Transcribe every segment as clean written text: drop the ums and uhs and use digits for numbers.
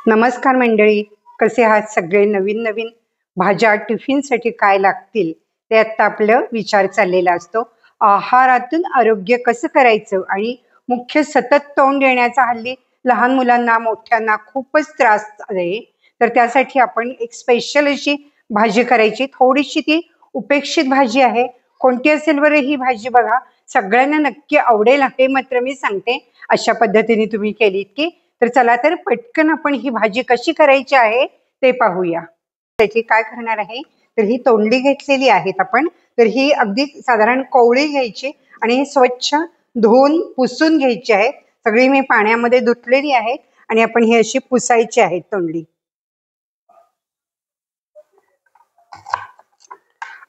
नमस्कार मंडळी, कसे आहात सगळे? नवीन नवीन भाज्या टिफिनसाठी काय लागतील ते आता आपलं विचार चाललेला असतो. आहारातून आरोग्य कसं करायचं आणि मुख्य सतत तोंड येण्याचा हल्ली लहान मुलांना मोठ्यांना खूपच त्रास आहे. तर त्यासाठी आपण एक स्पेशल अशी भाजी करायची. थोडीशी ती उपेक्षित भाजी आहे. कोणती असेल बरं ही भाजी? बघा, सगळ्यांना नक्की आवडेल हे मात्र मी सांगते. अशा पद्धतीने तुम्ही केलीत की तर चला तर पटकन आपण ही भाजी कशी करायची आहे ते पाहूया. त्याची काय करणार आहे तर ही तोंडली घेतलेली आहेत आपण. तर ही अगदी साधारण कोवळी घ्यायची आणि स्वच्छ धुवून पुसून घ्यायची आहे. सगळी मी पाण्यामध्ये धुतलेली आहेत आणि आपण ही अशी पुसायची आहे तोंडली.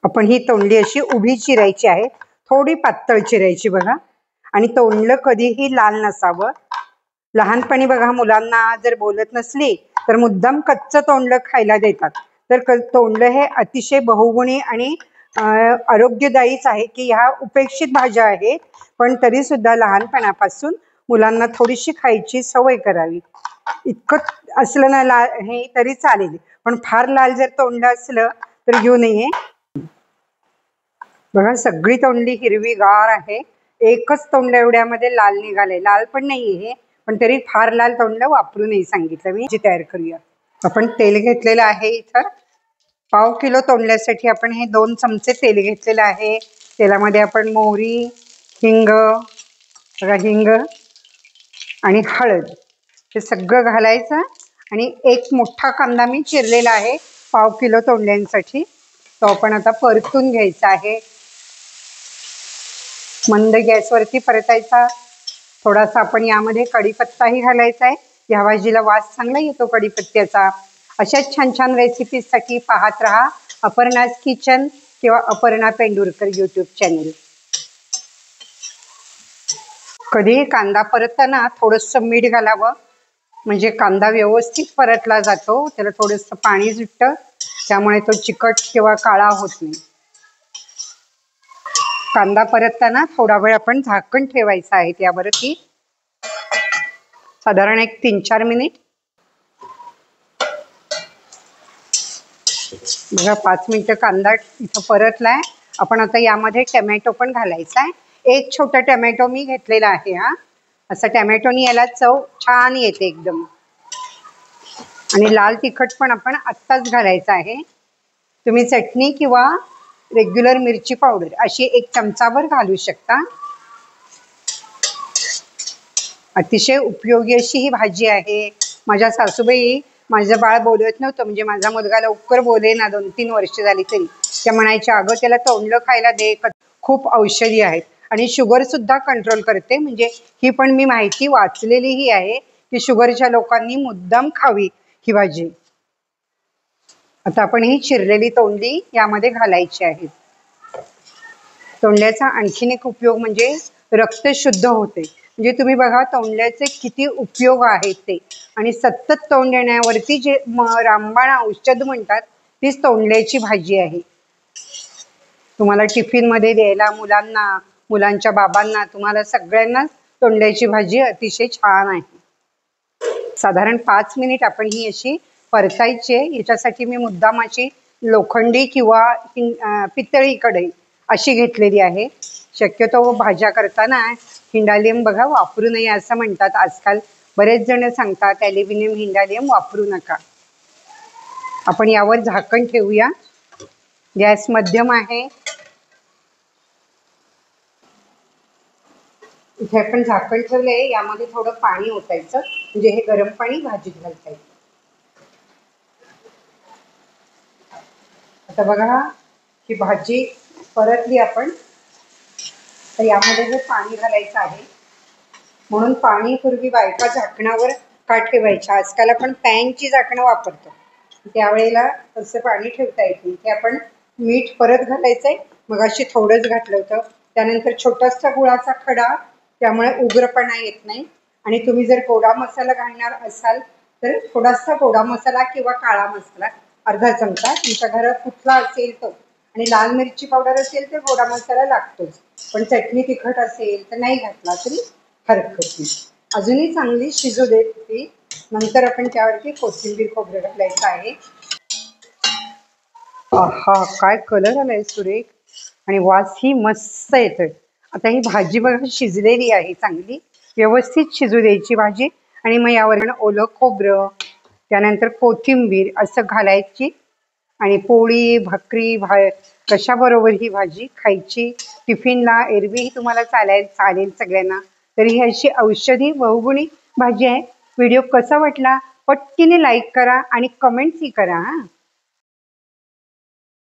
आपण ही तोंडली अशी उभी चिरायची आहे, थोडी पातळ चिरायची बघा. आणि तोंडलं कधीही लाल नसावं. लहानपणी बघा, मुलांना जर बोलत नसली तर मुद्दाम कच्चं तोंडलं खायला देतात. तर तोंडलं हे अतिशय बहुगुणी आणि आरोग्यदायीच आहे की ह्या उपेक्षित भाज्या आहेत, पण तरी सुद्धा लहानपणापासून मुलांना थोडीशी खायची सवय करावी. इतकं असलं ना लाल हे तरी चालेल, पण फार लाल जर तोंडलं असलं तर घेऊ नये. बघा, सगळी तोंडली हिरवीगार आहे. एकच तोंडलं एवढ्यामध्ये लाल निघाले. लाल पण नाही हे, पण तरी फार लाल तोंडलं वापरू नये सांगितलं मी. जी तयार करूया. आपण तेल घेतलेलं आहे. इथं पाव किलो तोंडल्यासाठी आपण हे 2 चमचे तेल घेतलेलं आहे. तेलामध्ये आपण मोहरी, हिंग, हिंग आणि हळद हे सगळं घालायचं. आणि एक मोठा कांदा मी चिरलेला आहे पाव किलो तोंडल्यांसाठी, तो आपण आता परतून घ्यायचा आहे. मंद गॅसवरती परतायचा. थोडासा आपण यामध्ये कढीपत्ताही घालायचा आहे. या भाजीला वास चांगला येतो कढीपत्त्याचा. अशाच छान छान रेसिपीजसाठी पाहत राहा अपर्णाज किचन किंवा अपर्णा पेंडुरकर यूट्यूब चॅनल. कधीही कांदा परतताना थोडंसं मीठ घालावं, म्हणजे कांदा व्यवस्थित परतला जातो. त्याला थोडंसं पाणी सुटतं, त्यामुळे तो चिकट किंवा काळा होत नाही. कांदा परतताना थोडा वेळ आपण झाकण ठेवायचं आहे त्यावरती, साधारण एक 3-4 मिनिट. बघा, 5 मिनिटं कांदा इथं परतलाय. आपण आता यामध्ये टमॅटो पण घालायचा आहे. एक छोटा टमॅटो मी घेतलेला आहे. हा असा टमॅटोनी याला चव छान येते एकदम. आणि लाल तिखट पण आपण आत्ताच घालायचं आहे. तुम्ही चटणी किंवा रेग्युलर मिरची पावडर अशी 1 चमचाभर घालू शकता. अतिशय उपयोगी अशी ही भाजी आहे. माझ्या सासूबाई, माझं बाळ बोलत नव्हतं, म्हणजे माझा मुलगा लवकर बोले ना, 2-3 वर्ष झाली तरी, त्या म्हणायच्या, अगं त्याला तोंडलं खायला दे, खूप औषधी आहेत आणि शुगर सुद्धा कंट्रोल करते. म्हणजे ही पण मी माहिती वाचलेलीही आहे की शुगरच्या लोकांनी मुद्दाम खावी ही भाजी. आता आपण ही चिरलेली तोंडली यामध्ये घालायची आहे. तोंडल्याचा आणखीन एक उपयोग म्हणजे रक्त शुद्ध होते. म्हणजे तुम्ही बघा, तोंडल्याचे किती उपयोग आहेत ते. आणि सतत तोंड येण्यावरती जे रामबाण औषध म्हणतात तीच तोंडल्याची भाजी आहे. तुम्हाला टिफिनमध्ये द्यायला मुलांना, मुलांच्या बाबांना, तुम्हाला सगळ्यांनाच तोंडल्याची भाजी अतिशय छान आहे. साधारण 5 मिनिट आपण ही अशी परतायची. याच्यासाठी मी मुद्दाम अशी लोखंडी किंवा पितळी कढई अशी घेतलेली आहे. शक्यतो भाज्या करताना हिंडालियम बघा वापरू नये असं म्हणतात. आजकाल बरेच जण सांगतात ॲल्युमिनियम हिंडालियम वापरू नका. आपण यावर झाकण ठेवूया. गॅस मध्यम आहे. इथे आपण झाकण ठेवले. यामध्ये थोडं पाणी ओतायचं, म्हणजे हे गरम पाणी भाजीत घालता येईल. आता बघा, ही भाजी परतली आपण, तर यामध्ये हे पाणी घालायचं आहे. म्हणून पाणी पूर्वी बायका झाकणावर का ठेवायच्या? आजकाल आपण पॅनची झाकणं वापरतो, त्यावेळेला तसं पाणी ठेवता येते. इथे आपण मीठ परत घालायचंय. मग अशी थोडंच घातलं होतं. त्यानंतर छोटासा गुळाचा खडा, त्यामुळे उग्रपणा येत नाही. आणि तुम्ही जर गोडा मसाला घालणार असाल तर थोडासा गोडा मसाला किंवा काळा मसाला अर्धा चमचा, तुमच्या घरात कुठला असेल तो. आणि लाल मिरची पावडर असेल तर गोडा मसाला लागतोच, पण चटणी तिखट असेल तर नाही घातला तरी हरकत नाही. अजूनही चांगली शिजू देत ती. नंतर आपण त्यावरती कोथिंबीर खोबरं टाकायचं आहे. आहा, काय कलर आलाय सुरेख आणि वासही मस्त येतोय. आता ही भाजी बघा शिजलेली आहे, चांगली व्यवस्थित शिजू द्यायची भाजी. आणि मग यावर ओलं खोबरं, त्यानंतर कोथिंबीर असं घालायची आणि पोळी भाकरी कशाबरोबर ही भाजी खायची. टिफिनला एरवीही तुम्हाला चालेल सगळ्यांना. तरी ही अशी औषधी बहुगुणी भाजी आहे. व्हिडिओ कसा वाटला पटकीने लाईक करा आणि कमेंट्सही करा.